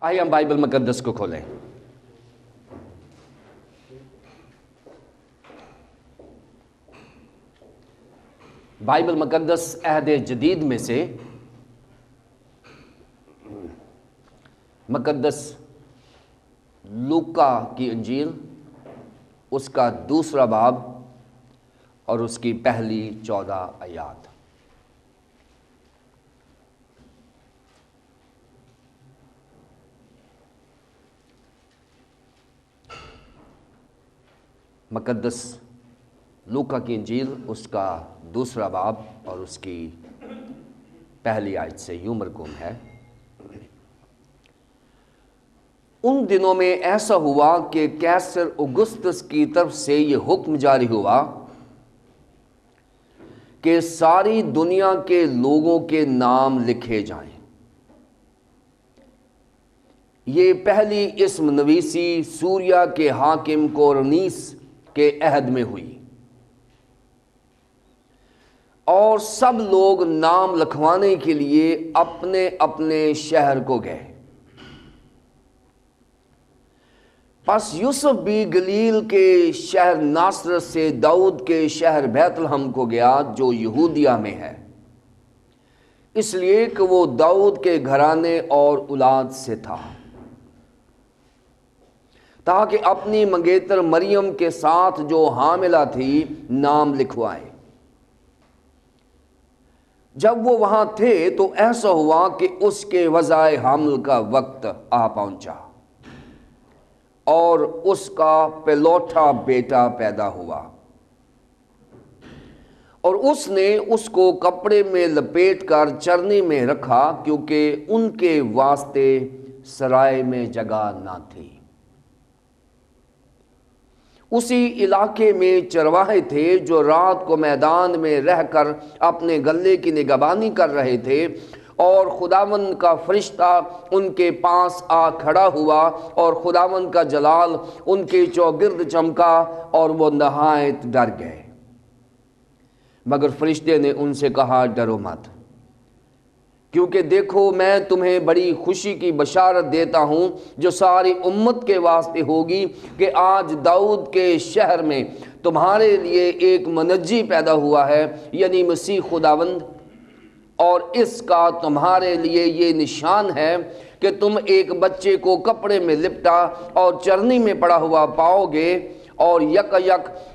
آئیے ہم بائبل مقدس کو کھولیں۔ بائبل مقدس عہد جدید میں سے مقدس لوکا کی انجیل، اس کا دوسرا باب اور اس کی پہلی 14 آیات۔ مقدس لوکا کی انجیل، اس کا دوسرا باب اور اس کی پہلی آیت سے یوں مرقوم ہے: ان دنوں میں ایسا ہوا کہ قیصر اوگسطس کی طرف سے یہ حکم جاری ہوا کہ ساری دنیا کے لوگوں کے نام لکھے جائیں۔ یہ پہلی اسم نویسی سوریہ کے حاکم کورنیس کے عہد میں ہوئی، اور سب لوگ نام لکھوانے کے لیے اپنے اپنے شہر کو گئے۔ پس یوسف بھی گلیل کے شہر ناصرت سے داؤد کے شہر بیت لحم کو گیا جو یہودیہ میں ہے، اس لیے کہ وہ داؤد کے گھرانے اور اولاد سے تھا، تاکہ اپنی منگیتر مریم کے ساتھ جو حاملہ تھی نام لکھوائے۔ جب وہ وہاں تھے تو ایسا ہوا کہ اس کے وضع حمل کا وقت آ پہنچا، اور اس کا پہلوٹا بیٹا پیدا ہوا، اور اس نے اس کو کپڑے میں لپیٹ کر چرنی میں رکھا، کیونکہ ان کے واسطے سرائے میں جگہ نہ تھی۔ اسی علاقے میں چرواہے تھے جو رات کو میدان میں رہ کر اپنے گلے کی نگہبانی کر رہے تھے، اور خداوند کا فرشتہ ان کے پاس آ کھڑا ہوا، اور خداوند کا جلال ان کے چوگرد چمکا، اور وہ نہایت ڈر گئے۔ مگر فرشتے نے ان سے کہا، ڈرو مت، کیونکہ دیکھو میں تمہیں بڑی خوشی کی بشارت دیتا ہوں جو ساری امت کے واسطے ہوگی، کہ آج داؤد کے شہر میں تمہارے لیے ایک منجی پیدا ہوا ہے، یعنی مسیح خداوند۔ اور اس کا تمہارے لیے یہ نشان ہے کہ تم ایک بچے کو کپڑے میں لپٹا اور چرنی میں پڑا ہوا پاؤ گے، اور یک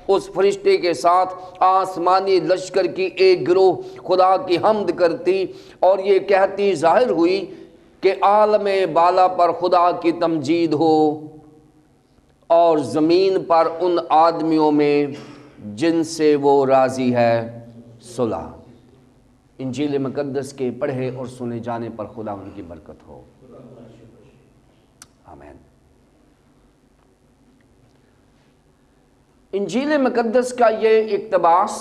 اس فرشتے کے ساتھ آسمانی لشکر کی ایک گروہ خدا کی حمد کرتی اور یہ کہتی ظاہر ہوئی کہ عالم بالا پر خدا کی تمجید ہو، اور زمین پر ان آدمیوں میں جن سے وہ راضی ہے صلح۔ انجیل مقدس کے پڑھے اور سنے جانے پر خدا ان کی برکت ہو، آمین۔ انجیل مقدس کا یہ اقتباس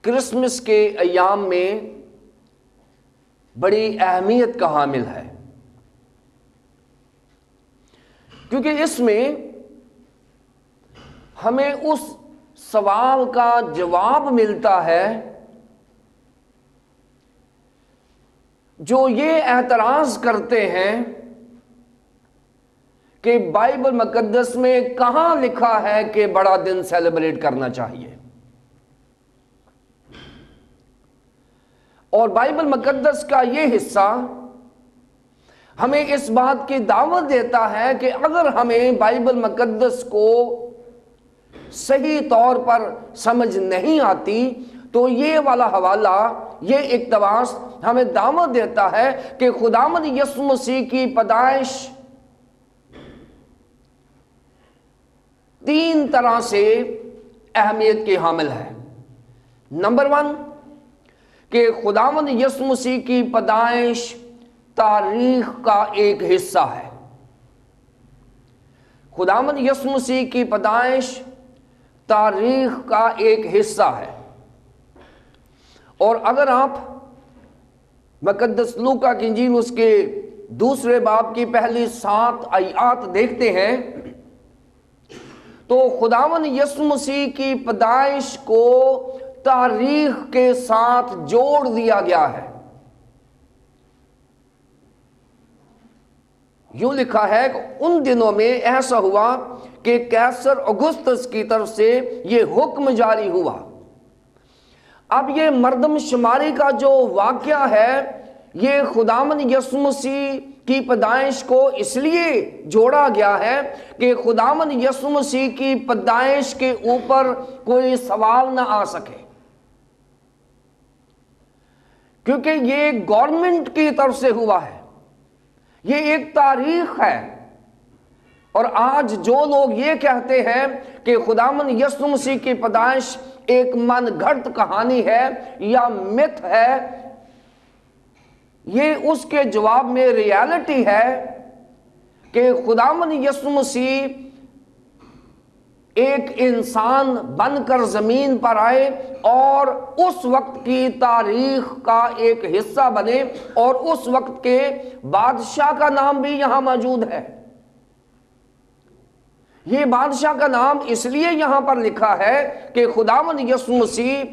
کرسمس کے ایام میں بڑی اہمیت کا حامل ہے، کیونکہ اس میں ہمیں اس سوال کا جواب ملتا ہے جو یہ اعتراض کرتے ہیں کہ بائبل مقدس میں کہاں لکھا ہے کہ بڑا دن سیلیبریٹ کرنا چاہیے، اور بائبل مقدس کا یہ حصہ ہمیں اس بات کی دعوت دیتا ہے کہ اگر ہمیں بائبل مقدس کو صحیح طور پر سمجھ نہیں آتی تو یہ والا حوالہ، یہ اقتباس ہمیں دعوت دیتا ہے کہ خداوند یسوع مسیح کی پیدائش 3 طرح سے اہمیت کے حامل ہے۔ نمبر 1 کہ خداوند یسوع مسیح کی پیدائش تاریخ کا ایک حصہ ہے۔ خداوند یسوع مسیح کی پیدائش تاریخ کا ایک حصہ ہے، اور اگر آپ مقدس لوکا کی انجیل اس کے دوسرے باب کی پہلی 7 آیات دیکھتے ہیں تو خداوند یسوع مسیح کی پیدائش کو تاریخ کے ساتھ جوڑ دیا گیا ہے۔ یوں لکھا ہے کہ ان دنوں میں ایسا ہوا کہ قیصر اگستس کی طرف سے یہ حکم جاری ہوا۔ اب یہ مردم شماری کا جو واقعہ ہے یہ خداوند یسوع مسیح کی پیدائش کو اس لیے جوڑا گیا ہے کہ خداوند یسوع مسیح کی پیدائش کے اوپر کوئی سوال نہ آ سکے، کیونکہ یہ گورنمنٹ کی طرف سے ہوا ہے، یہ ایک تاریخ ہے۔ اور آج جو لوگ یہ کہتے ہیں کہ خداوند یسوع مسیح کی پیدائش ایک من گھڑت کہانی ہے یا مت ہے، یہ اس کے جواب میں ریالٹی ہے کہ خداوند یسوع مسیح ایک انسان بن کر زمین پر آئے اور اس وقت کی تاریخ کا ایک حصہ بنے، اور اس وقت کے بادشاہ کا نام بھی یہاں موجود ہے۔ یہ بادشاہ کا نام اس لیے یہاں پر لکھا ہے کہ خداوند یسوع مسیح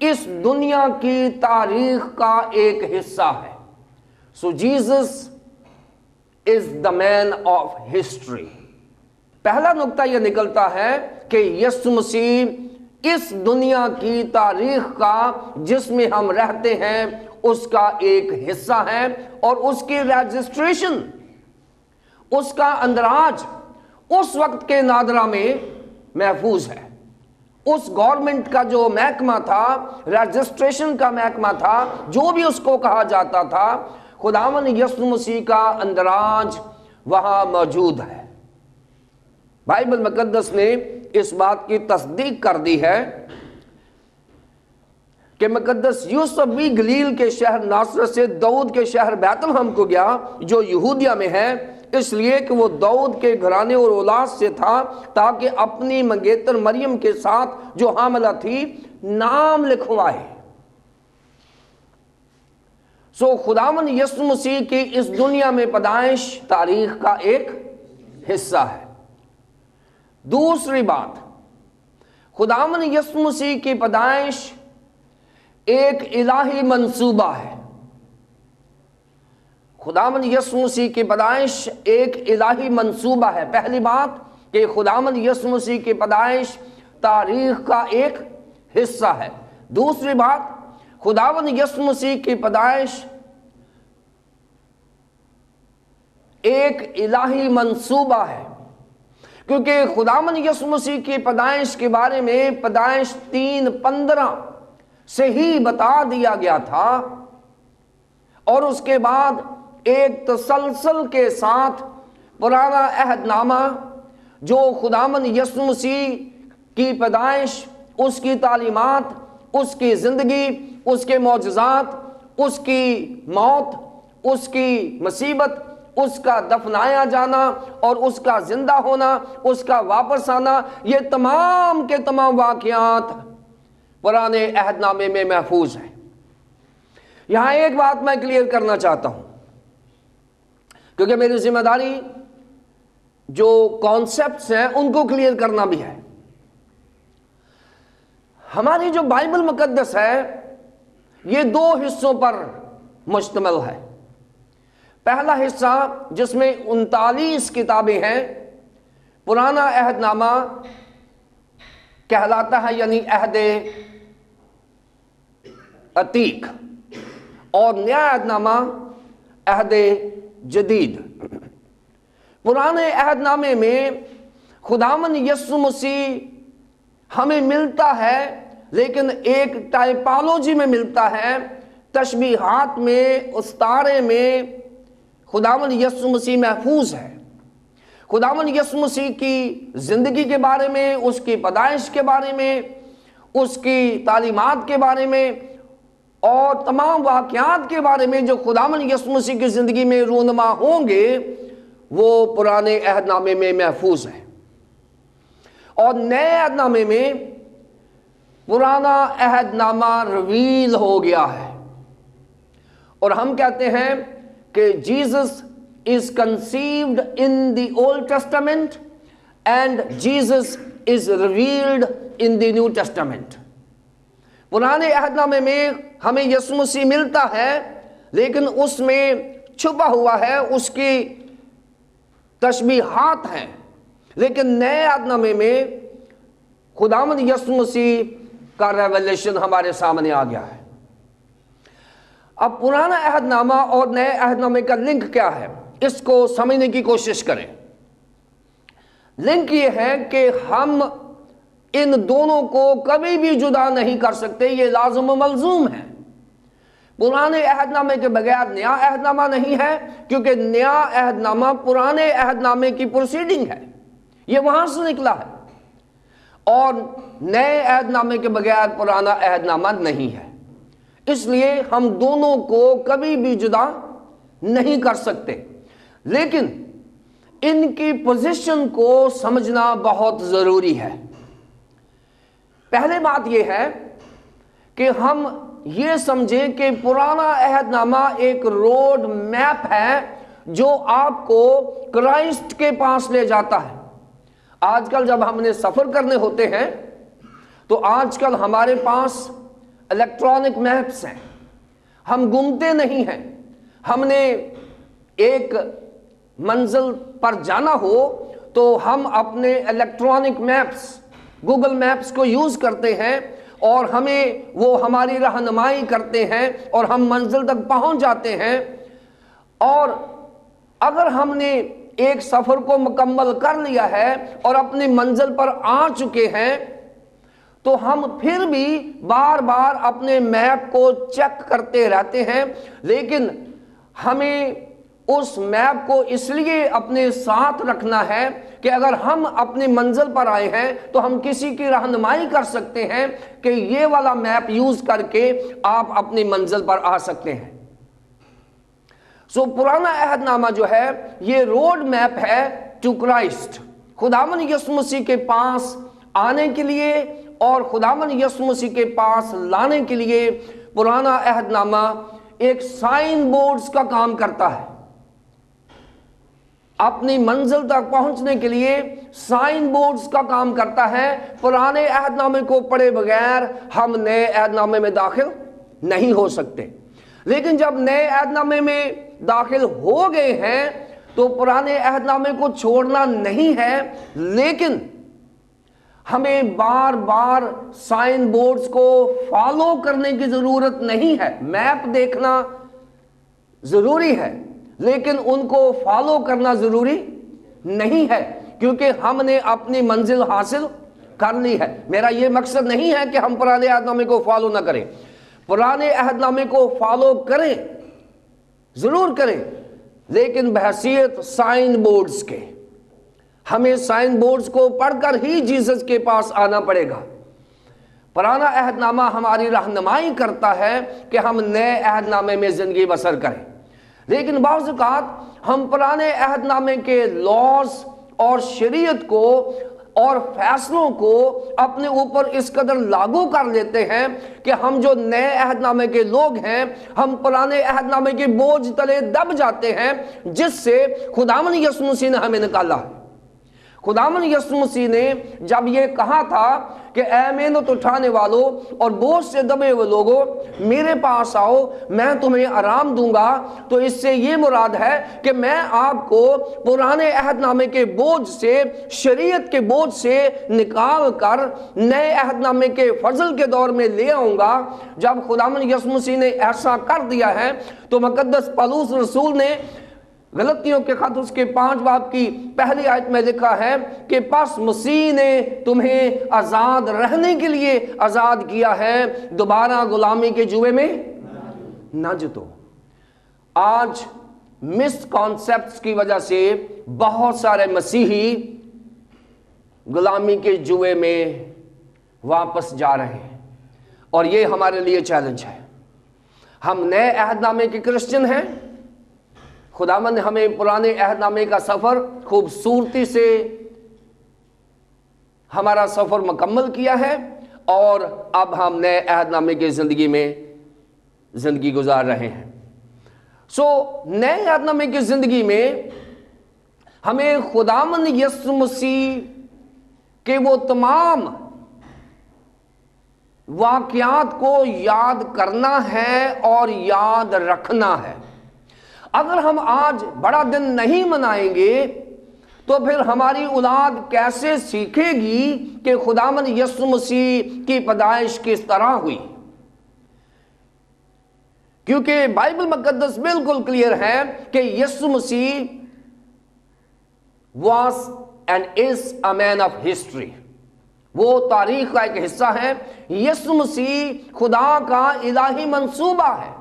اس دنیا کی تاریخ کا ایک حصہ ہے۔ So Jesus is the man of history۔ پہلا نقطہ یہ نکلتا ہے کہ یسوع مسیح اس دنیا کی تاریخ کا جس میں ہم رہتے ہیں اس کا ایک حصہ ہے، اور اس کی رجسٹریشن، اس کا اندراج اس وقت کے نادرہ میں محفوظ ہے۔ اس گورنمنٹ کا جو محکمہ تھا، رجسٹریشن کا محکمہ تھا، جو بھی اس کو کہا جاتا تھا، خداوند یسوع مسیح کا اندراج وہاں موجود ہے۔ بائبل مقدس نے اس بات کی تصدیق کر دی ہے کہ مقدس یوسف بھی گلیل کے شہر ناصرت سے داؤد کے شہر بیت لحم کو گیا جو یہودیہ میں ہے، اس لیے کہ وہ داؤد کے گھرانے اور اولاد سے تھا، تاکہ اپنی منگیتر مریم کے ساتھ جو حاملہ تھی نام لکھوائے۔ سو خداوند یسوع مسیح کی اس دنیا میں پیدائش تاریخ کا ایک حصہ ہے۔ دوسری بات، خداوند یسوع مسیح کی پیدائش ایک الہی منصوبہ ہے۔ خداوند یسوع مسیح کی پیدائش ایک الہی منصوبہ ہے۔ پہلی بات کہ خداوند یسوع مسیح کی پیدائش تاریخ کا ایک حصہ ہے۔ دوسری بات، خداوند یسوع مسیح کی پیدائش ایک الہی منصوبہ ہے، کیونکہ خداوند یسوع مسیح کی پیدائش کے بارے میں پیدائش 3:15 سے ہی بتا دیا گیا تھا، اور اس کے بعد ایک تسلسل کے ساتھ پرانا عہد نامہ جو خداوند یسوع مسیح کی پیدائش، اس کی تعلیمات، اس کی زندگی، اس کے معجزات، اس کی موت، اس کی مصیبت، اس کا دفنایا جانا اور اس کا زندہ ہونا، اس کا واپس آنا، یہ تمام کے تمام واقعات پرانے عہد نامے میں محفوظ ہیں۔ یہاں ایک بات میں کلیئر کرنا چاہتا ہوں، کیونکہ میری ذمہ داری جو کانسیپٹس ہیں ان کو کلیئر کرنا بھی ہے۔ ہماری جو بائبل مقدس ہے یہ 2 حصوں پر مشتمل ہے۔ پہلا حصہ جس میں 39 کتابیں ہیں، پرانا عہد نامہ کہلاتا ہے، یعنی عہد عتیق، اور نیا عہد نامہ عہد جدید۔ پرانے عہد نامے میں خداوند یسوع مسیح ہمیں ملتا ہے، لیکن ایک ٹائپالوجی میں ملتا ہے، تشبیہات میں، استعارے میں خداوند یسوع مسیح محفوظ ہے۔ خداوند یسوع مسیح کی زندگی کے بارے میں، اس کی پیدائش کے بارے میں، اس کی تعلیمات کے بارے میں، اور تمام واقعات کے بارے میں جو خداوند یسوع مسیح کی زندگی میں رونما ہوں گے، وہ پرانے عہد نامے میں محفوظ ہے۔ اور نئے عہد نامے میں پرانا عہد نامہ ریویل ہو گیا ہے، اور ہم کہتے ہیں کہ Jesus is conceived in the Old Testament and Jesus is revealed in the New Testament۔ پرانے عہد نامے میں ہمیں یسوع مسیح ملتا ہے، لیکن اس میں چھپا ہوا ہے، اس کی تشبیہات ہیں، لیکن نئے عہد نامے میں خداوند یسوع مسیح کا ریویلیشن ہمارے سامنے آ گیا ہے۔ اب پرانا عہد نامہ اور نئے عہد نامے کا لنک کیا ہے، اس کو سمجھنے کی کوشش کریں۔ لنک یہ ہے کہ ہم ان دونوں کو کبھی بھی جدا نہیں کر سکتے، یہ لازم و ملزوم ہے۔ پرانے عہد نامے کے بغیر نیا عہد نامہ نہیں ہے، کیونکہ نیا عہد نامہ پرانے عہد نامے کی پروسیڈنگ ہے، یہ وہاں سے نکلا ہے، اور نئے عہد نامے کے بغیر پرانا عہد نامہ نہیں ہے۔ اس لیے ہم دونوں کو کبھی بھی جدا نہیں کر سکتے، لیکن ان کی پوزیشن کو سمجھنا بہت ضروری ہے۔ پہلے بات یہ ہے کہ ہم یہ سمجھیں کہ پرانا عہد نامہ ایک روڈ میپ ہے جو آپ کو کرائسٹ کے پاس لے جاتا ہے۔ آج کل جب ہم نے سفر کرنے ہوتے ہیں تو آج کل ہمارے پاس الیکٹرانک میپس ہیں، ہم گمتے نہیں ہیں۔ ہم نے ایک منزل پر جانا ہو تو ہم اپنے الیکٹرانک میپس، گوگل میپس کو یوز کرتے ہیں، اور ہمیں وہ ہماری رہنمائی کرتے ہیں اور ہم منزل تک پہنچ جاتے ہیں۔ اور اگر ہم نے ایک سفر کو مکمل کر لیا ہے اور اپنی منزل پر آ چکے ہیں تو ہم پھر بھی بار بار اپنے میپ کو چیک کرتے رہتے ہیں، لیکن ہمیں اس میپ کو اس لیے اپنے ساتھ رکھنا ہے کہ اگر ہم اپنی منزل پر آئے ہیں تو ہم کسی کی رہنمائی کر سکتے ہیں کہ یہ والا میپ یوز کر کے آپ اپنی منزل پر آ سکتے ہیں۔ سو پرانا عہد نامہ جو ہے یہ روڈ میپ ہے ٹو کرائسٹ، خداوند یسوع مسیح کے پاس آنے کے لیے اور خداوند یسوع مسیح کے پاس لانے کے لیے پرانا عہد نامہ ایک سائن بورڈز کا کام کرتا ہے۔ اپنی منزل تک پہنچنے کے لیے سائن بورڈز کا کام کرتا ہے۔ پرانے عہد نامے کو پڑھے بغیر ہم نئے عہد نامے میں داخل نہیں ہو سکتے، لیکن جب نئے عہد نامے میں داخل ہو گئے ہیں تو پرانے عہد نامے کو چھوڑنا نہیں ہے، لیکن ہمیں بار بار سائن بورڈز کو فالو کرنے کی ضرورت نہیں ہے۔ میپ دیکھنا ضروری ہے، لیکن ان کو فالو کرنا ضروری نہیں ہے، کیونکہ ہم نے اپنی منزل حاصل کر لی ہے۔ میرا یہ مقصد نہیں ہے کہ ہم پرانے عہد نامے کو فالو نہ کریں، پرانے عہد نامے کو فالو کریں، ضرور کریں، لیکن بحیثیت سائن بورڈز کے۔ ہمیں سائن بورڈز کو پڑھ کر ہی جیسس کے پاس آنا پڑے گا۔ پرانا عہد نامہ ہماری رہنمائی کرتا ہے کہ ہم نئے عہد نامے میں زندگی بسر کریں، لیکن بعض اوقات ہم پرانے عہد نامے کے لاز اور شریعت کو اور فیصلوں کو اپنے اوپر اس قدر لاگو کر لیتے ہیں کہ ہم جو نئے عہد نامے کے لوگ ہیں ہم پرانے عہد نامے کے بوجھ تلے دب جاتے ہیں، جس سے خداوند یسوع مسیح نے ہمیں نکالا۔ خداوند یسوع مسیح نے جب یہ کہا تھا کہ اے محنت اٹھانے والوں اور بوجھ سے دبے ہوئے لوگوں میرے پاس آؤ، میں تمہیں آرام دوں گا، تو اس سے یہ مراد ہے کہ میں آپ کو پرانے عہد نامے کے بوجھ سے، شریعت کے بوجھ سے نکال کر نئے عہد نامے کے فضل کے دور میں لے آؤں گا۔ جب خداوند یسوع مسیح نے ایسا کر دیا ہے تو مقدس پولس رسول نے غلطیوں کے خط اس کے 5 باب کی پہلی آیت میں لکھا ہے کہ پس مسیح نے تمہیں آزاد رہنے کے لیے آزاد کیا ہے، دوبارہ غلامی کے جوئے میں نہ جتو۔ آج مس کانسیپٹس کی وجہ سے بہت سارے مسیحی غلامی کے جوئے میں واپس جا رہے ہیں، اور یہ ہمارے لیے چیلنج ہے۔ ہم نئے عہد نامے کے کرسچن ہیں، خداوند نے ہمیں پرانے عہد نامے کا سفر خوبصورتی سے ہمارا سفر مکمل کیا ہے، اور اب ہم نئے عہد نامے کی زندگی میں زندگی گزار رہے ہیں۔ نئے عہد نامے کی زندگی میں ہمیں خداوند یسوع مسیح کے وہ تمام واقعات کو یاد کرنا ہے اور یاد رکھنا ہے۔ اگر ہم آج بڑا دن نہیں منائیں گے تو پھر ہماری اولاد کیسے سیکھے گی کہ خداوند یسوع مسیح کی پیدائش کس طرح ہوئی؟ کیونکہ بائبل مقدس بالکل کلیئر ہے کہ یسوع مسیح was and is a man of history. وہ تاریخ کا ایک حصہ ہے۔ یسوع مسیح خدا کا الہی منصوبہ ہے،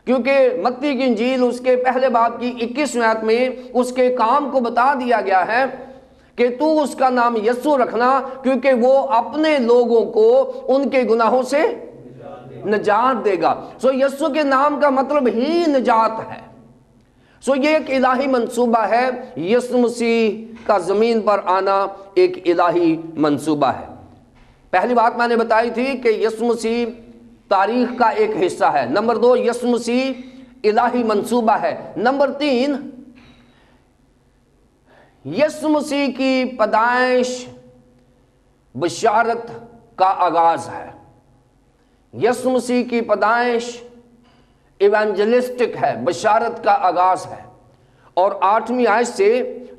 کیونکہ متی کی انجیل اس کے پہلے باب کی 21 آیت میں اس کے کام کو بتا دیا گیا ہے کہ تو اس کا نام یسوع رکھنا، کیونکہ وہ اپنے لوگوں کو ان کے گناہوں سے نجات دے گا۔ سو یسوع کے نام کا مطلب ہی نجات ہے۔ سو یہ ایک الہی منصوبہ ہے، یسوع مسیح کا زمین پر آنا ایک الہی منصوبہ ہے۔ پہلی بات میں نے بتائی تھی کہ یسوع مسیح تاریخ کا ایک حصہ ہے۔ نمبر 2، یسوع مسیح الہی منصوبہ ہے۔ نمبر 3، یسوع مسیح کی پیدائش بشارت کا آغاز ہے۔ یسوع مسیح کی پیدائش ایوانجلسٹک ہے، بشارت کا آغاز ہے۔ اور 8ویں آیت سے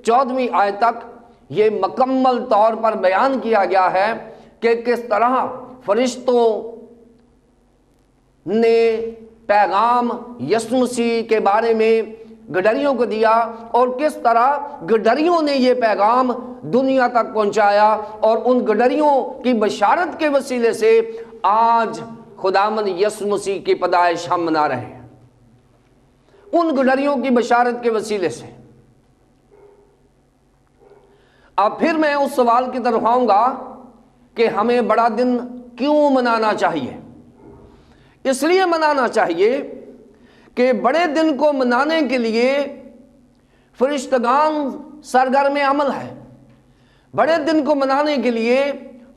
14ویں آیت تک یہ مکمل طور پر بیان کیا گیا ہے کہ کس طرح فرشتوں نے پیغام یسوع مسیح کے بارے میں گڈریوں کو دیا، اور کس طرح گڈریوں نے یہ پیغام دنیا تک پہنچایا، اور ان گڈریوں کی بشارت کے وسیلے سے آج خداوند یسوع مسیح کی پیدائش ہم منا رہے ہیں، ان گڈریوں کی بشارت کے وسیلے سے۔ اب پھر میں اس سوال کی طرف آؤں گا کہ ہمیں بڑا دن کیوں منانا چاہیے؟ اس لیے منانا چاہیے کہ بڑے دن کو منانے کے لیے فرشتگان سرگرم عمل ہے۔ بڑے دن کو منانے کے لیے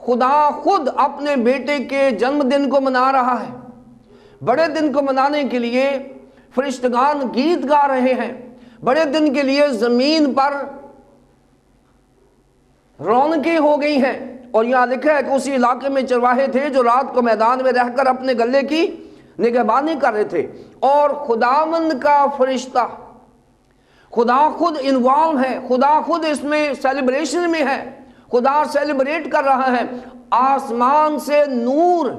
خدا خود اپنے بیٹے کے جنم دن کو منا رہا ہے۔ بڑے دن کو منانے کے لیے فرشتگان گیت گا رہے ہیں۔ بڑے دن کے لیے زمین پر رونقیں ہو گئی ہیں، اور یہاں لکھا ہے کہ اسی علاقے میں چرواہے تھے جو رات کو میدان میں رہ کر اپنے گلے کی نگہبانی کر رہے تھے، اور خداوند کا فرشتہ، خدا خود انوالو ہے، خدا خود اس میں سیلیبریشن میں ہے، خدا سیلیبریٹ کر رہا ہے۔ آسمان سے نور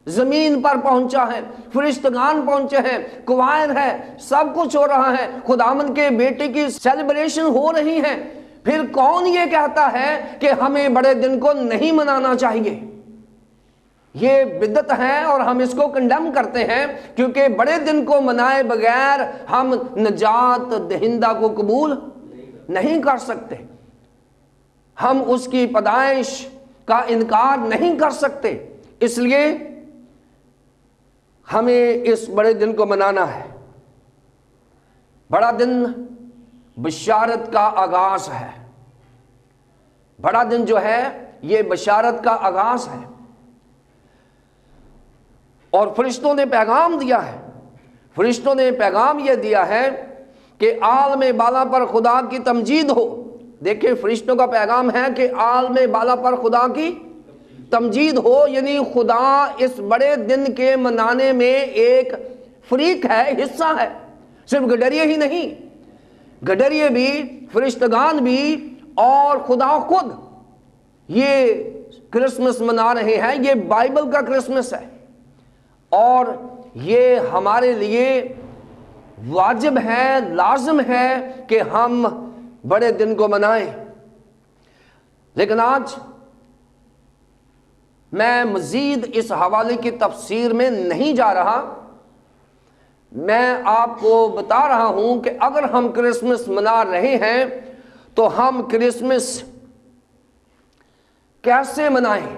زمین پر پہنچا ہے، فرشتگان پہنچے ہیں، کوائر ہے، سب کچھ ہو رہا ہے، خداوند کے بیٹے کی سیلیبریشن ہو رہی ہے۔ پھر کون یہ کہتا ہے کہ ہمیں بڑے دن کو نہیں منانا چاہیے؟ یہ بدعت ہے اور ہم اس کو کنڈیم کرتے ہیں، کیونکہ بڑے دن کو منائے بغیر ہم نجات دہندہ کو قبول نہیں کر سکتے، ہم اس کی پیدائش کا انکار نہیں کر سکتے۔ اس لیے ہمیں اس بڑے دن کو منانا ہے۔ بڑا دن بشارت کا آغاز ہے۔ بڑا دن جو ہے یہ بشارت کا آغاز ہے، اور فرشتوں نے پیغام دیا ہے۔ فرشتوں نے پیغام یہ دیا ہے کہ عالم بالا پر خدا کی تمجید ہو۔ دیکھیں، فرشتوں کا پیغام ہے کہ عالم بالا پر خدا کی تمجید ہو، یعنی خدا اس بڑے دن کے منانے میں ایک فریق ہے، حصہ ہے۔ صرف گڈریے ہی نہیں، گڈریے بھی، فرشتگان بھی، اور خدا خود یہ کرسمس منا رہے ہیں۔ یہ بائبل کا کرسمس ہے، اور یہ ہمارے لیے واجب ہے، لازم ہے کہ ہم بڑے دن کو منائیں۔ لیکن آج میں مزید اس حوالے کی تفسیر میں نہیں جا رہا، میں آپ کو بتا رہا ہوں کہ اگر ہم کرسمس منا رہے ہیں تو ہم کرسمس کیسے منائیں۔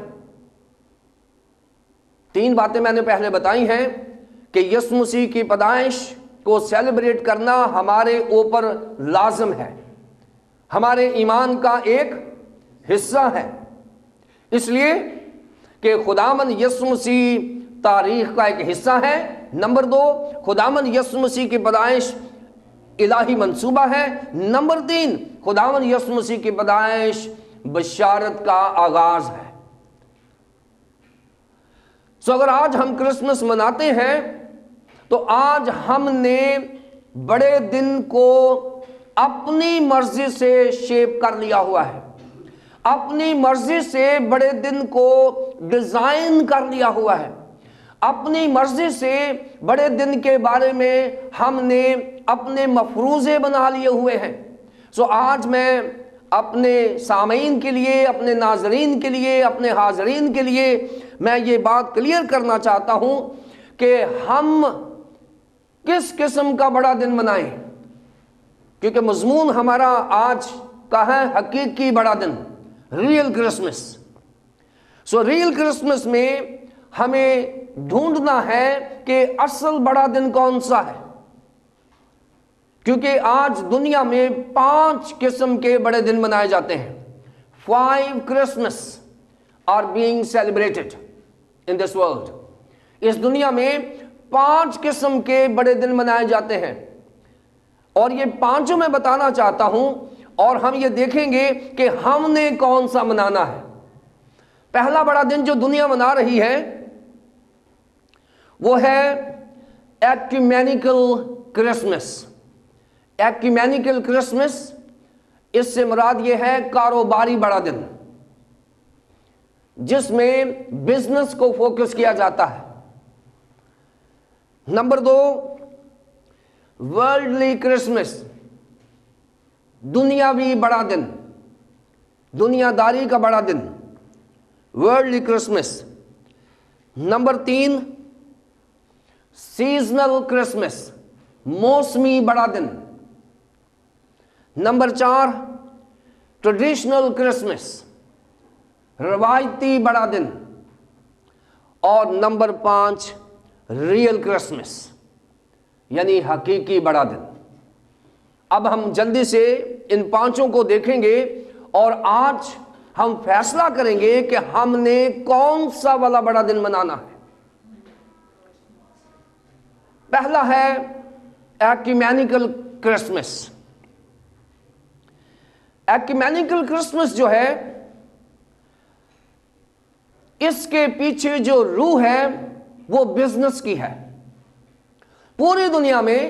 3 باتیں میں نے پہلے بتائی ہیں کہ یسوع مسیح کی پیدائش کو سیلیبریٹ کرنا ہمارے اوپر لازم ہے، ہمارے ایمان کا ایک حصہ ہے، اس لیے کہ خداوند یسوع مسیح تاریخ کا ایک حصہ ہے۔ نمبر 2، خداوند یسوع مسیح کی پیدائش الہی منصوبہ ہے۔ نمبر 3، خداوند یسوع مسیح کی پیدائش بشارت کا آغاز ہے۔ سو اگر آج ہم کرسمس مناتے ہیں تو آج ہم نے بڑے دن کو اپنی مرضی سے شیپ کر لیا ہوا ہے، اپنی مرضی سے بڑے دن کو ڈیزائن کر لیا ہوا ہے، اپنی مرضی سے بڑے دن کے بارے میں ہم نے اپنے مفروضے بنا لیے ہوئے ہیں۔ سو آج میں اپنے سامعین کے لیے، اپنے ناظرین کے لیے، اپنے حاضرین کے لیے میں یہ بات کلیئر کرنا چاہتا ہوں کہ ہم کس قسم کا بڑا دن منائیں، کیونکہ مضمون ہمارا آج کا ہے حقیقی بڑا دن، real Christmas. So real Christmas میں ہمیں ڈھونڈنا ہے کہ اصل بڑا دن کون سا ہے، کیونکہ آج دنیا میں 5 قسم کے بڑے دن منائے جاتے ہیں۔ 5 Christmas are being celebrated in this world۔ اس دنیا میں 5 قسم کے بڑے دن منائے جاتے ہیں، اور یہ 5 میں بتانا چاہتا ہوں، اور ہم یہ دیکھیں گے کہ ہم نے کون سا منانا ہے۔ پہلا بڑا دن جو دنیا منا رہی ہے وہ ہے ایکومینیکل کرسمس۔ ایکومینیکل کرسمس، اس سے مراد یہ ہے کاروباری بڑا دن، جس میں بزنس کو فوکس کیا جاتا ہے۔ نمبر 2، ورلڈلی کرسمس، دنیاوی بڑا دن، دنیا داری کا بڑا دن، worldly Christmas. Number 3، seasonal Christmas, موسمی بڑا دن۔ نمبر 4، ٹریڈیشنل کرسمس، روایتی بڑا دن۔ اور نمبر 5، ریئل کرسمس، یعنی حقیقی بڑا دن۔ اب ہم جلدی سے ان 5 کو دیکھیں گے، اور آج ہم فیصلہ کریں گے کہ ہم نے کون سا والا بڑا دن منانا ہے۔ پہلا ہے ایکومینیکل کرسمس۔ ایکومینیکل کرسمس جو ہے، اس کے پیچھے جو روح ہے وہ بزنس کی ہے۔ پوری دنیا میں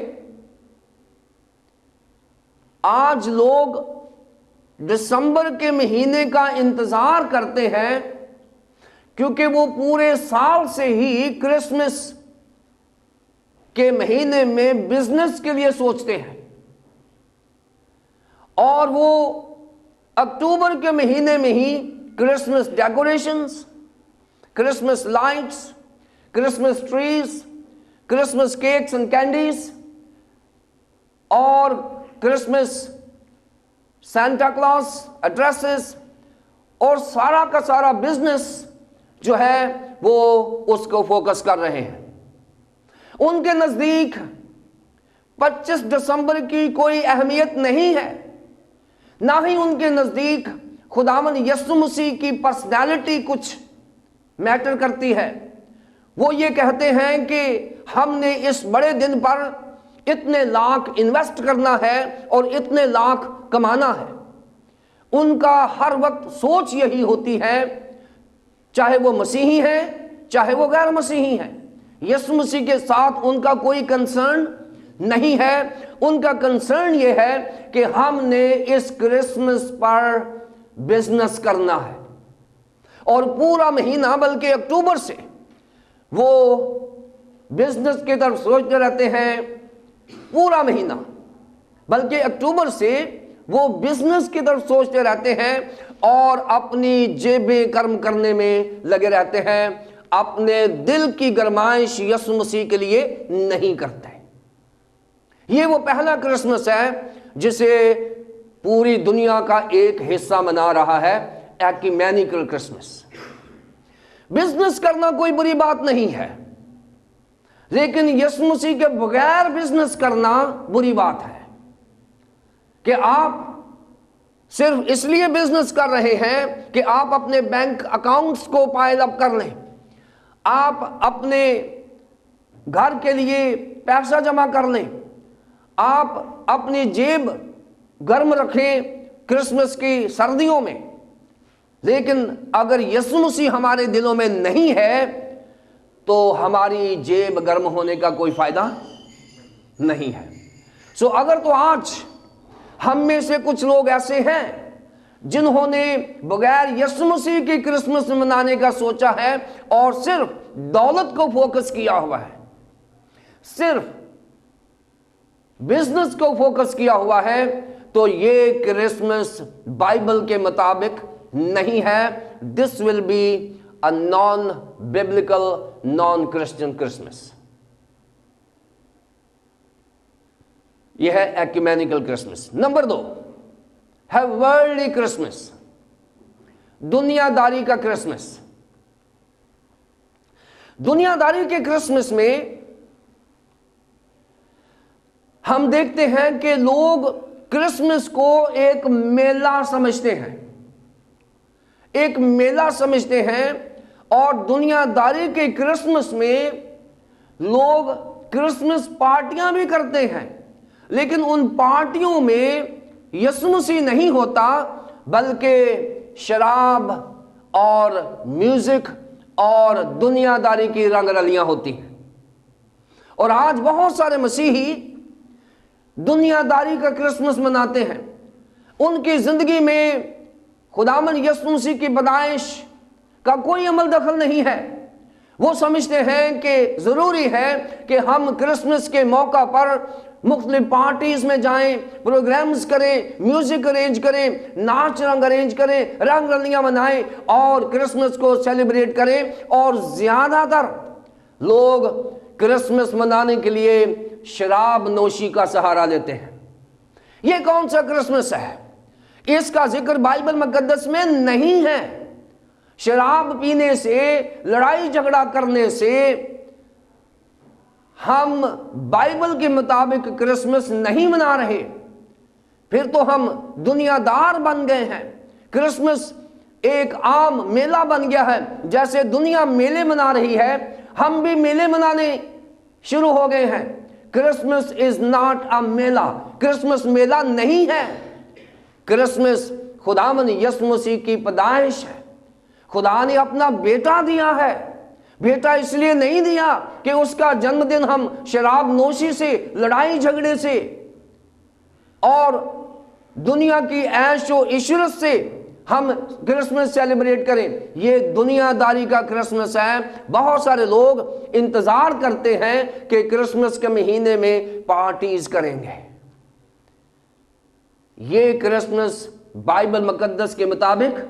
آج لوگ دسمبر کے مہینے کا انتظار کرتے ہیں، کیونکہ وہ پورے سال سے ہی کرسمس کے مہینے میں بزنس کے لیے سوچتے ہیں، اور وہ اکتوبر کے مہینے میں ہی Christmas decorations, Christmas lights, Christmas trees, Christmas cakes and candies, اور کرسمس سینٹا کلاس ایڈریسز، اور سارا کا سارا بزنس جو ہے وہ اس کو فوکس کر رہے ہیں۔ ان کے نزدیک 25 دسمبر کی کوئی اہمیت نہیں ہے، نہ ہی ان کے نزدیک خداوند یسوع مسیح کی پرسنالٹی کچھ میٹر کرتی ہے۔ وہ یہ کہتے ہیں کہ ہم نے اس بڑے دن پر اتنے لاکھ انویسٹ کرنا ہے اور اتنے لاکھ کمانا ہے۔ ان کا ہر وقت سوچ یہی ہوتی ہے، چاہے وہ مسیحی ہیں چاہے وہ غیر مسیحی ہیں، یسوع مسیح کے ساتھ ان کا کوئی کنسرن نہیں ہے۔ ان کا کنسرن یہ ہے کہ ہم نے اس کرسمس پر بزنس کرنا ہے، اور پورا مہینہ بلکہ اکتوبر سے وہ بزنس کی طرف سوچتے رہتے ہیں۔ پورا مہینہ بلکہ اکتوبر سے وہ بزنس کی طرف سوچتے رہتے ہیں، اور اپنی جیبیں گرم کرنے میں لگے رہتے ہیں، اپنے دل کی گرمائش یسوع مسیح کے لیے نہیں کرتے۔ یہ وہ پہلا کرسمس ہے جسے پوری دنیا کا ایک حصہ منا رہا ہے، ایکومینیکل کرسمس۔ بزنس کرنا کوئی بری بات نہیں ہے، لیکن یسوع مسیح کے بغیر بزنس کرنا بری بات ہے کہ آپ صرف اس لیے بزنس کر رہے ہیں کہ آپ اپنے بینک اکاؤنٹس کو پائل اپ کر لیں، آپ اپنے گھر کے لیے پیسہ جمع کر لیں، آپ اپنی جیب گرم رکھیں کرسمس کی سردیوں میں۔ لیکن اگر یسوع مسیح ہمارے دلوں میں نہیں ہے تو ہماری جیب گرم ہونے کا کوئی فائدہ نہیں ہے۔ سو اگر تو آج ہم میں سے کچھ لوگ ایسے ہیں جنہوں نے بغیر یسوع مسیح کی کرسمس منانے کا سوچا ہے اور صرف دولت کو فوکس کیا ہوا ہے، صرف بزنس کو فوکس کیا ہوا ہے، تو یہ کرسمس بائبل کے مطابق نہیں ہے۔ This will be a non biblical non Christian Christmas. یہ ہے ایکومینیکل کرسمس۔ نمبر 2 ہے ورلڈلی کرسمس، دنیا داری کا کرسمس۔ دنیا داری کے کرسمس میں ہم دیکھتے ہیں کہ لوگ کرسمس کو ایک میلہ سمجھتے ہیں، ایک میلہ سمجھتے ہیں، اور دنیا داری کے کرسمس میں لوگ کرسمس پارٹیاں بھی کرتے ہیں، لیکن ان پارٹیوں میں یسوع مسیح نہیں ہوتا، بلکہ شراب اور میوزک اور دنیا داری کی رنگ رلیاں ہوتی ہیں۔ اور آج بہت سارے مسیحی دنیا داری کا کرسمس مناتے ہیں، ان کی زندگی میں خداوند یسوع مسیح کی پیدائش کا کوئی عمل دخل نہیں ہے۔ وہ سمجھتے ہیں کہ ضروری ہے کہ ہم کرسمس کے موقع پر مختلف پارٹیز میں جائیں، پروگرامز کریں، میوزک ارینج کریں، ناچ رنگ ارینج کریں، رنگ رلیاں منائیں اور کرسمس کو سیلیبریٹ کریں، اور زیادہ تر لوگ کرسمس منانے کے لیے شراب نوشی کا سہارا لیتے ہیں۔ یہ کون سا کرسمس ہے؟ اس کا ذکر بائبل مقدس میں نہیں ہے۔ شراب پینے سے، لڑائی جھگڑا کرنے سے ہم بائبل کے مطابق کرسمس نہیں منا رہے، پھر تو ہم دنیا دار بن گئے ہیں۔ کرسمس ایک عام میلہ بن گیا ہے، جیسے دنیا میلے منا رہی ہے ہم بھی میلے منانے شروع ہو گئے ہیں۔ کرسمس از ناٹ اے میلہ، کرسمس میلہ نہیں ہے۔ کرسمس خداوند یسوع مسیح کی پیدائش ہے۔ خدا نے اپنا بیٹا دیا ہے۔ بیٹا اس لیے نہیں دیا کہ اس کا جنم دن ہم شراب نوشی سے، لڑائی جھگڑے سے اور دنیا کی عیش و عشرت سے ہم کرسمس سیلیبریٹ کریں۔ یہ دنیا داری کا کرسمس ہے۔ بہت سارے لوگ انتظار کرتے ہیں کہ کرسمس کے مہینے میں پارٹیز کریں گے۔ یہ کرسمس بائبل مقدس کے مطابق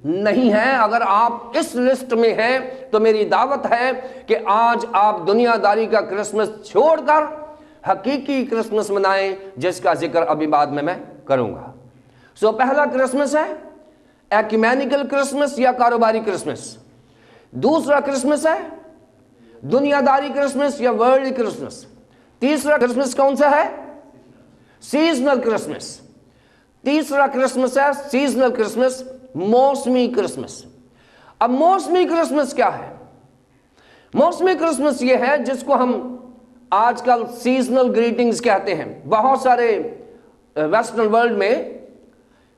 نہیں ہے۔ اگر آپ اس لسٹ میں ہیں تو میری دعوت ہے کہ آج آپ دنیا داری کا کرسمس چھوڑ کر حقیقی کرسمس منائیں، جس کا ذکر ابھی بعد میں کروں گا۔ سو پہلا کرسمس ہے ایکومینیکل کرسمس یا کاروباری کرسمس۔ دوسرا کرسمس ہے دنیا داری کرسمس یا ورلڈ کرسمس۔ تیسرا کرسمس کون سا ہے؟ Seasonal Christmas. تیسرا کرسمس ہے سیزنل کرسمس، موسمی کرسمس۔ اب موسمی کرسمس کیا ہے؟ موسمی کرسمس یہ ہے جس کو ہم آج کل سیزنل گریٹنگز کہتے ہیں۔ بہت سارے ویسٹرن ورلڈ میں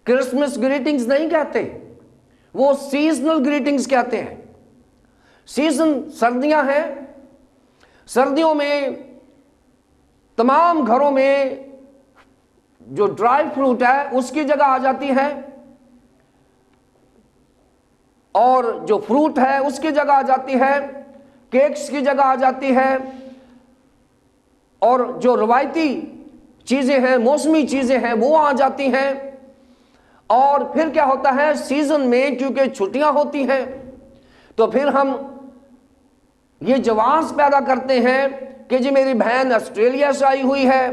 کرسمس گریٹنگز نہیں کہتے، وہ سیزنل گریٹنگز کہتے ہیں۔ سیزن سردیاں ہیں، سردیوں میں تمام گھروں میں جو ڈرائی فروٹ ہے اس کی جگہ آ جاتی ہے، اور جو فروٹ ہے اس کی جگہ آ جاتی ہے، کیکس کی جگہ آ جاتی ہے، اور جو روایتی چیزیں ہیں، موسمی چیزیں ہیں، وہ آ جاتی ہیں۔ اور پھر کیا ہوتا ہے سیزن میں، کیونکہ چھٹیاں ہوتی ہیں، تو پھر ہم یہ جواز پیدا کرتے ہیں کہ جی میری بہن آسٹریلیا سے آئی ہوئی ہے،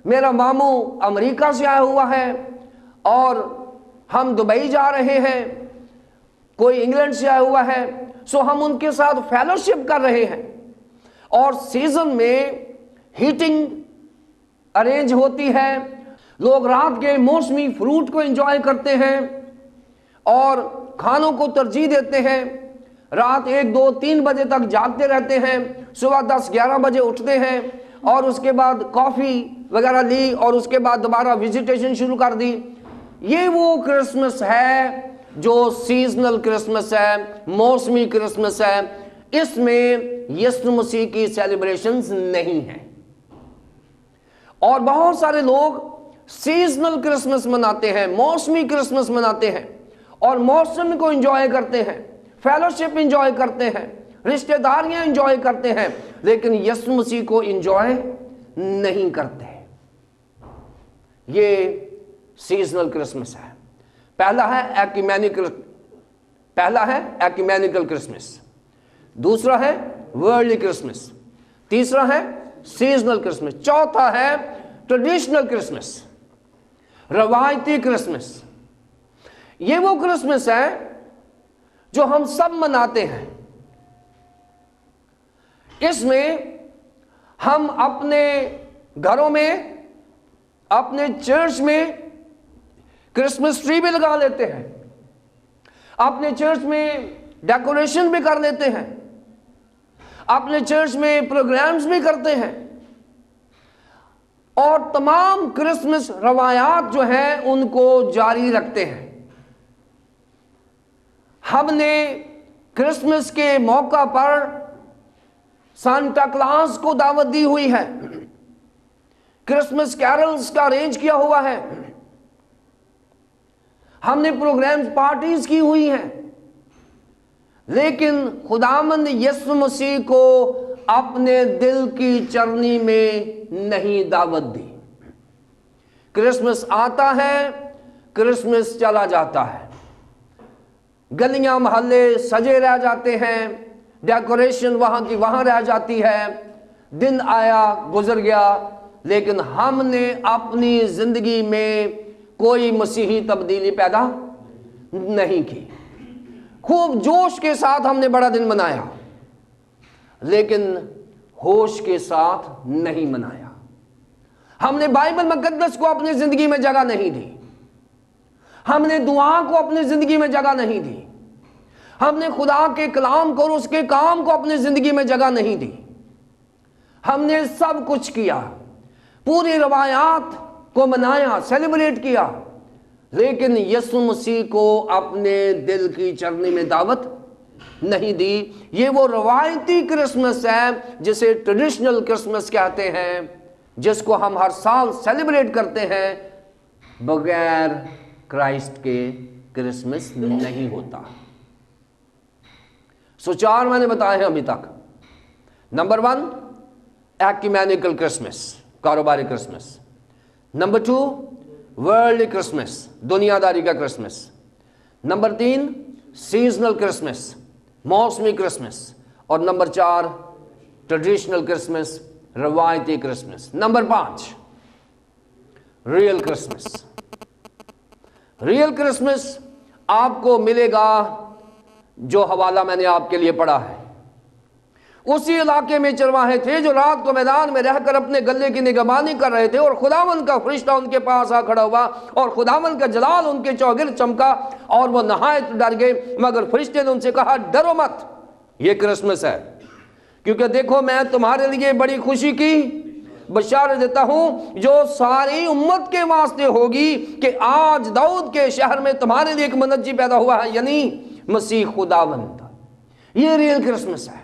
میرا ماموں امریکہ سے آیا ہوا ہے، اور ہم دبئی جا رہے ہیں، کوئی انگلینڈ سے آیا ہوا ہے، سو ہم ان کے ساتھ فیلوشپ کر رہے ہیں۔ اور سیزن میں ہیٹنگ ارینج ہوتی ہے، لوگ رات کے موسمی فروٹ کو انجوائے کرتے ہیں اور کھانوں کو ترجیح دیتے ہیں، رات 1 2 3 بجے تک جاگتے رہتے ہیں، صبح 10 11 بجے اٹھتے ہیں، اور اس کے بعد کافی وغیرہ لی، اور اس کے بعد دوبارہ وزیٹیشن شروع کر دی۔ یہ وہ کرسمس ہے جو سیزنل کرسمس ہے، موسمی کرسمس ہے۔ اس میں یسوع مسیح کی سیلیبریشنز نہیں ہیں۔ اور بہت سارے لوگ سیزنل کرسمس مناتے ہیں، موسمی کرسمس مناتے ہیں اور موسم کو انجوائے کرتے ہیں، فیلوشپ انجوائے کرتے ہیں، رشتہ داریاں انجوائے کرتے ہیں، لیکن یسوع مسیح کو انجوائے نہیں کرتے۔ یہ سیزنل کرسمس ہے۔ پہلا ہے ایکومینیکل کرسمس، دوسرا ہے ورلڈلی کرسمس، تیسرا ہے سیزنل کرسمس، چوتھا ہے ٹریڈیشنل کرسمس، روایتی کرسمس۔ یہ وہ کرسمس ہے جو ہم سب مناتے ہیں۔ اس میں ہم اپنے گھروں میں، اپنے چرچ میں کرسمس ٹری بھی لگا لیتے ہیں، اپنے چرچ میں ڈیکوریشن بھی کر لیتے ہیں، اپنے چرچ میں پروگرامز بھی کرتے ہیں، اور تمام کرسمس روایات جو ہیں ان کو جاری رکھتے ہیں۔ ہم نے کرسمس کے موقع پر سانتا کلاس کو دعوت دی ہوئی ہے، کرسمس کیرلز کا ارینج کیا ہوا ہے، ہم نے پروگرامز پارٹیز کی ہوئی ہیں، لیکن خداوند یسوع مسیح کو اپنے دل کی چرنی میں نہیں دعوت دی۔ کرسمس آتا ہے، کرسمس چلا جاتا ہے، گلیاں محلے سجے رہ جاتے ہیں، ڈیکوریشن وہاں کی وہاں رہ جاتی ہے، دن آیا گزر گیا، لیکن ہم نے اپنی زندگی میں کوئی مسیحی تبدیلی پیدا نہیں کی۔ خوب جوش کے ساتھ ہم نے بڑا دن منایا، لیکن ہوش کے ساتھ نہیں منایا۔ ہم نے بائبل مقدس کو اپنی زندگی میں جگہ نہیں دی، ہم نے دعا کو اپنی زندگی میں جگہ نہیں دی، ہم نے خدا کے کلام کو اور اس کے کام کو اپنی زندگی میں جگہ نہیں دی۔ ہم نے سب کچھ کیا، پوری روایات کو منایا، سیلیبریٹ کیا، لیکن یسوع مسیح کو اپنے دل کی چرنی میں دعوت نہیں دی۔ یہ وہ روایتی کرسمس ہے جسے ٹریڈیشنل کرسمس کہتے ہیں، جس کو ہم ہر سال سیلیبریٹ کرتے ہیں۔ بغیر کرائسٹ کے کرسمس نہیں ہوتا۔ سو 4 میں نے بتائے ہیں ابھی تک۔ نمبر 1 ایکومینیکل کرسمس، کاروباری کرسمس۔ نمبر 2 ورلڈ کرسمس، دنیا داری کا کرسمس۔ نمبر 3 سیزنل کرسمس، موسمی کرسمس۔ اور نمبر 4 ٹریڈیشنل کرسمس، روایتی Christmas. Number 5 real Christmas. Real Christmas آپ کو ملے گا جو حوالہ میں نے آپ کے لیے پڑھا ہے۔ اسی علاقے میں چرواہے تھے جو رات کو میدان میں رہ کر اپنے گلے کی نگہبانی کر رہے تھے، اور خداوند کا فرشتہ ان کے پاس آ کھڑا ہوا اور خداوند کا جلال ان کے چوگرد چمکا، اور وہ نہایت ڈر گئے۔ مگر فرشتے نے ان سے کہا ڈرو مت، یہ کرسمس ہے، کیونکہ دیکھو میں تمہارے لیے بڑی خوشی کی بشارت دیتا ہوں جو ساری امت کے واسطے ہوگی، کہ آج داؤد کے شہر میں تمہارے لیے ایک منجی پیدا ہوا ہے، یعنی مسیح خداوند۔ یہ ریئل کرسمس ہے۔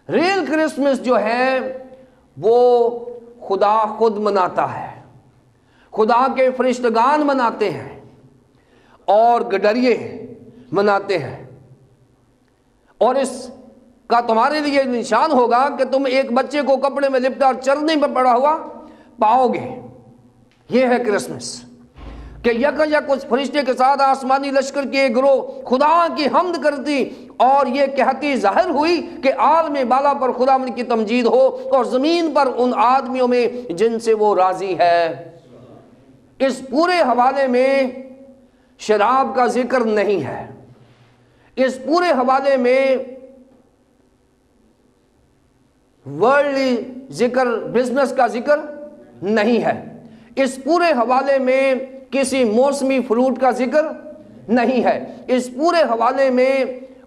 ریئل کرسمس جو ہے وہ خدا خود مناتا ہے، خدا کے فرشتگان مناتے ہیں اور گڈریے مناتے ہیں، اور اس کا تمہارے لیے نشان ہوگا کہ تم ایک بچے کو کپڑے میں لپٹا اور چرنی میں پڑا ہوا پاؤ گے۔ یہ ہے کرسمس، کہ یک اس فرشتے کے ساتھ آسمانی لشکر کی ایک گروہ خدا کی حمد کرتی اور یہ کہتی ظاہر ہوئی کہ عالم بالا پر خداوند کی تمجید ہو، اور زمین پر ان آدمیوں میں جن سے وہ راضی ہے۔ اس پورے حوالے میں شراب کا ذکر نہیں ہے، اس پورے حوالے میں ورلڈلی ذکر، بزنس کا ذکر نہیں ہے، اس پورے حوالے میں کسی موسمی فروٹ کا ذکر نہیں ہے، اس پورے حوالے میں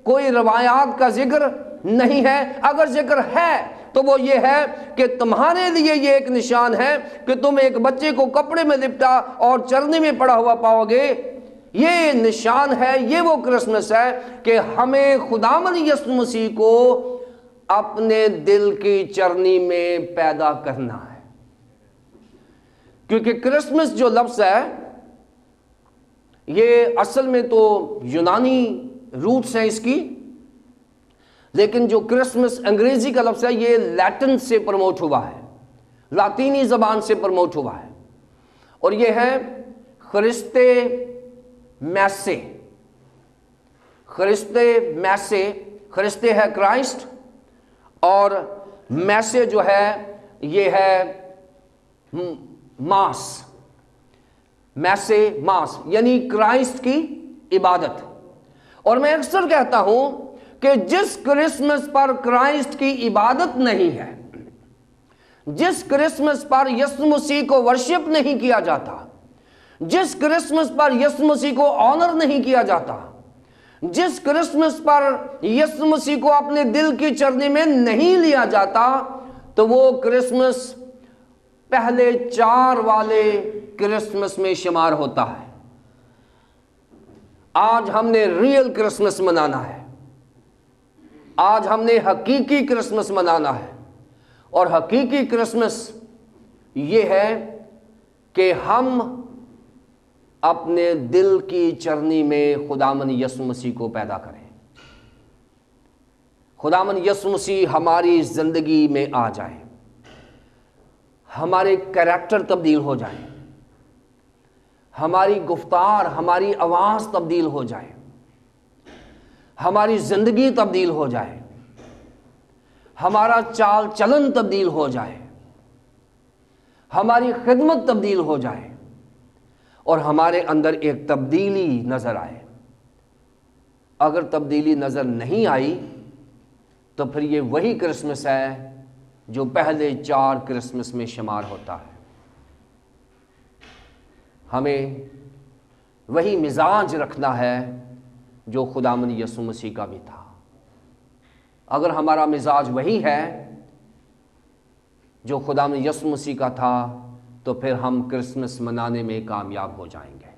کوئی روایات کا ذکر نہیں ہے۔ اگر ذکر ہے تو وہ یہ ہے کہ تمہارے لیے یہ ایک نشان ہے کہ تم ایک بچے کو کپڑے میں لپٹا اور چرنی میں پڑا ہوا پاؤ گے۔ یہ نشان ہے، یہ وہ کرسمس ہے کہ ہمیں خداوند یسوع مسیح کو اپنے دل کی چرنی میں پیدا کرنا ہے، کیونکہ کرسمس جو لفظ ہے یہ اصل میں تو یونانی روٹس ہیں اس کی، لیکن جو کرسمس انگریزی کا لفظ ہے یہ لیٹن سے پروموٹ ہوا ہے، لاطینی زبان سے پروموٹ ہوا ہے، اور یہ ہے خرستے میسے۔ خرستے میسے، خرستے ہے کرائسٹ، اور میسے جو ہے یہ ہے ماس، میسے ماس یعنی کرائسٹ کی عبادت۔ اور میں اکثر کہتا ہوں کہ جس کرسمس پر کرائسٹ کی عبادت نہیں ہے، جس کرسمس پر یسوع مسیح کو ورشپ نہیں کیا جاتا، جس کرسمس پر یسوع مسیح کو آنر نہیں کیا جاتا، جس کرسمس پر یسوع مسیح کو اپنے دل کی چرنی میں نہیں لیا جاتا، تو وہ کرسمس پہلے 4 والے کرسمس میں شمار ہوتا ہے۔ آج ہم نے ریئل کرسمس منانا ہے، آج ہم نے حقیقی کرسمس منانا ہے، اور حقیقی کرسمس یہ ہے کہ ہم اپنے دل کی چرنی میں خداوند یسوع مسیح کو پیدا کریں، خداوند یسوع مسیح ہماری زندگی میں آ جائے، ہمارے کریکٹر تبدیل ہو جائیں، ہماری گفتار، ہماری آواز تبدیل ہو جائے، ہماری زندگی تبدیل ہو جائے، ہمارا چال چلن تبدیل ہو جائے، ہماری خدمت تبدیل ہو جائے، اور ہمارے اندر ایک تبدیلی نظر آئے۔ اگر تبدیلی نظر نہیں آئی تو پھر یہ وہی کرسمس ہے جو پہلے 4 کرسمس میں شمار ہوتا ہے۔ ہمیں وہی مزاج رکھنا ہے جو خداوند یسوع مسیح کا بھی تھا۔ اگر ہمارا مزاج وہی ہے جو خداوند یسوع مسیح کا تھا تو پھر ہم کرسمس منانے میں کامیاب ہو جائیں گے۔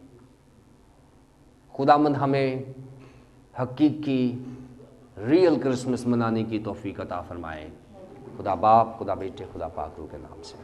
خداوند ہمیں حقیقی ریئل کرسمس منانے کی توفیق عطا فرمائے۔ خدا باپ، خدا بیٹے، خدا پاک روح کے نام سے۔